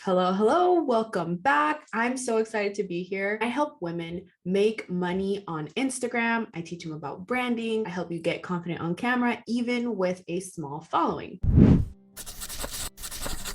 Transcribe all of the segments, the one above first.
Hello, hello, welcome back. I'm so excited to be here. I help women make money on Instagram. I teach them about branding. I help you get confident on camera, even with a small following.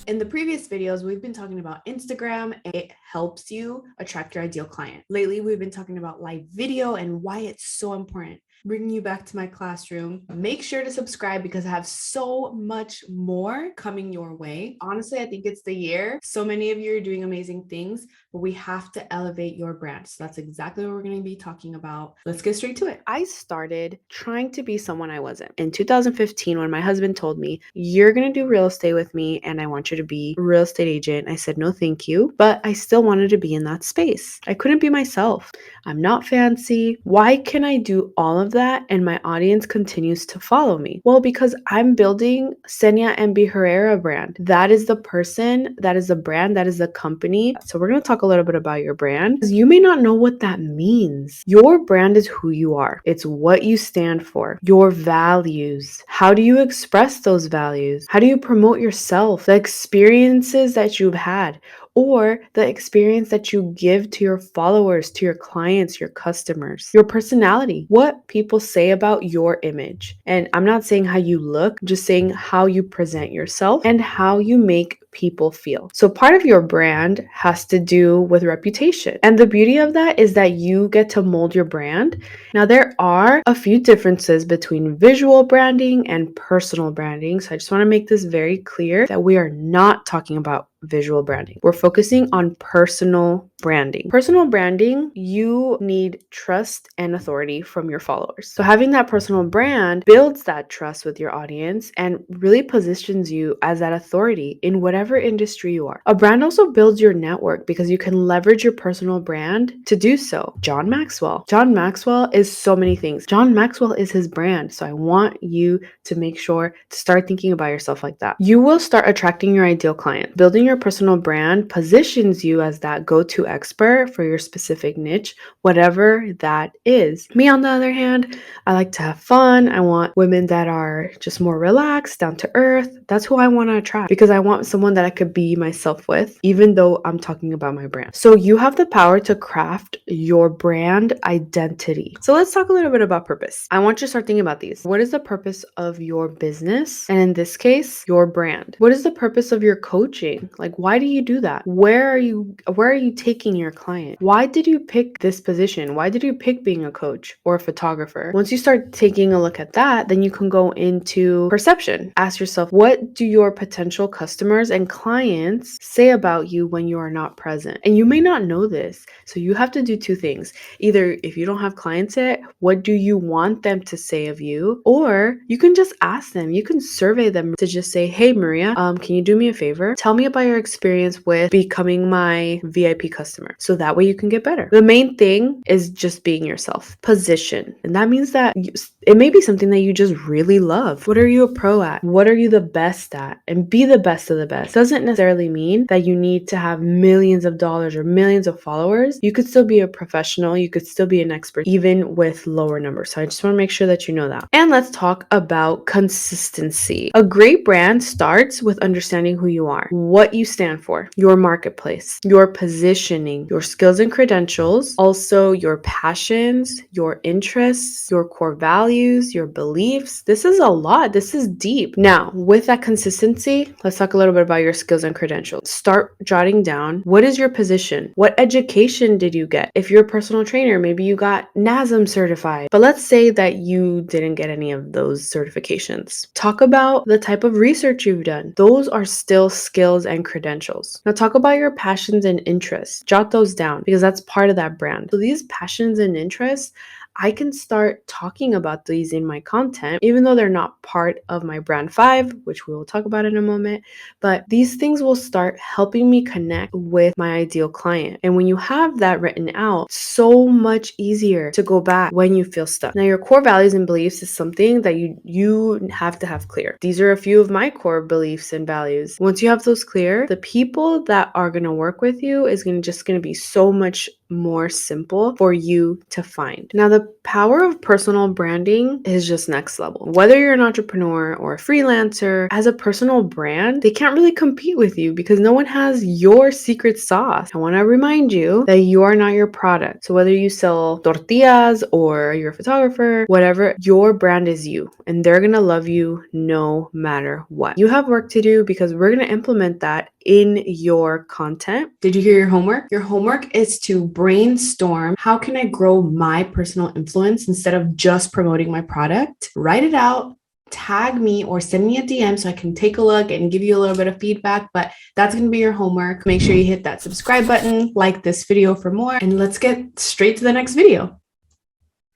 In the previous videos, we've been talking about Instagram. It helps you attract your ideal client. Lately, we've been talking about live video and why it's so important. Bringing you back to my classroom. Make sure to subscribe because I have so much more coming your way. Honestly, I think it's the year. So many of you are doing amazing things, but we have to elevate your brand. So that's exactly what we're going to be talking about. Let's get straight to it. I started trying to be someone I wasn't. In 2015, when my husband told me, "You're going to do real estate with me and I want you to be a real estate agent," I said, "No, thank you." But I still wanted to be in that space. I couldn't be myself. I'm not fancy. Why can I do all of that and my audience continues to follow me? Well, because I'm building Senia MB Herrera brand. That is the person, that is the brand, that is the company. So we're going to talk a little bit about your brand because you may not know what that means. Your brand is who you are. It's what you stand for, your values. How do you express those values? How do you promote yourself? The experiences that you've had, or the experience that you give to your followers, to your clients, your customers, your personality, what people say about your image. And I'm not saying how you look, just saying how you present yourself and how you make people feel. So part of your brand has to do with reputation. And the beauty of that is that you get to mold your brand. Now, there are a few differences between visual branding and personal branding. So I just want to make this very clear that we are not talking about visual branding. We're focusing on personal branding. Personal branding, you need trust and authority from your followers. So having that personal brand builds that trust with your audience and really positions you as that authority in whatever industry you are. A brand also builds your network because you can leverage your personal brand to do so. John Maxwell. John Maxwell is so many things. John Maxwell is his brand. So I want you to make sure to start thinking about yourself like that. You will start attracting your ideal client. Building your personal brand positions you as that go-to expert for your specific niche, whatever that is. Me, on the other hand, I like to have fun. I want women that are just more relaxed, down to earth. That's who I want to attract because I want someone that I could be myself with, even though I'm talking about my brand. So you have the power to craft your brand identity. So let's talk a little bit about purpose. I want you to start thinking about these. What is the purpose of your business? And in this case, your brand. What is the purpose of your coaching? Like, why do you do that? Where are you taking your client? Why did you pick this position? Why did you pick being a coach or a photographer? Once you start taking a look at that, then you can go into perception. Ask yourself, what do your potential customers and clients say about you when you are not present? And you may not know this. So you have to do two things. Either if you don't have clients yet, what do you want them to say of you? Or you can just ask them. You can survey them to just say, "Hey, Maria, can you do me a favor? Tell me about your experience with becoming my VIP customer." So that way you can get better. The main thing is just being yourself. Position. And that means that it may be something that you just really love. What are you a pro at? What are you the best at? And be the best of the best. Doesn't necessarily mean that you need to have millions of dollars or millions of followers. You could still be a professional. You could still be an expert, even with lower numbers. So I just want to make sure that you know that. And let's talk about consistency. A great brand starts with understanding who you are, what you stand for, your marketplace, your positioning, your skills and credentials, also your passions, your interests, your core values, your beliefs. This is a lot. This is deep. Now, with that consistency, let's talk a little bit about your skills and credentials. Start jotting down, what is your position? What education did you get? If you're a personal trainer, maybe you got NASM certified, but let's say that you didn't get any of those certifications. Talk about the type of research you've done. Those are still skills and credentials. Now talk about your passions and interests. Jot those down because that's part of that brand. So these passions and interests, I can start talking about these in my content, even though they're not part of my brand 5, which we will talk about in a moment. But these things will start helping me connect with my ideal client. And when you have that written out, so much easier to go back when you feel stuck. Now, your core values and beliefs is something that you have to have clear. These are a few of my core beliefs and values. Once you have those clear, the people that are going to work with you is just going to be so much more simple for you to find. Now, the power of personal branding is just next level. Whether you're an entrepreneur or a freelancer, as a personal brand, they can't really compete with you because no one has your secret sauce. I want to remind you that you are not your product. So whether you sell tortillas or you're a photographer, whatever, your brand is you, and they're going to love you no matter what. You have work to do because we're going to implement that in your content. Did you hear your homework? Your homework is to brainstorm, how can I grow my personal influence instead of just promoting my product? Write it out, tag me or send me a DM so I can take a look and give you a little bit of feedback, but that's going to be your homework. Make sure you hit that subscribe button, like this video for more, and let's get straight to the next video.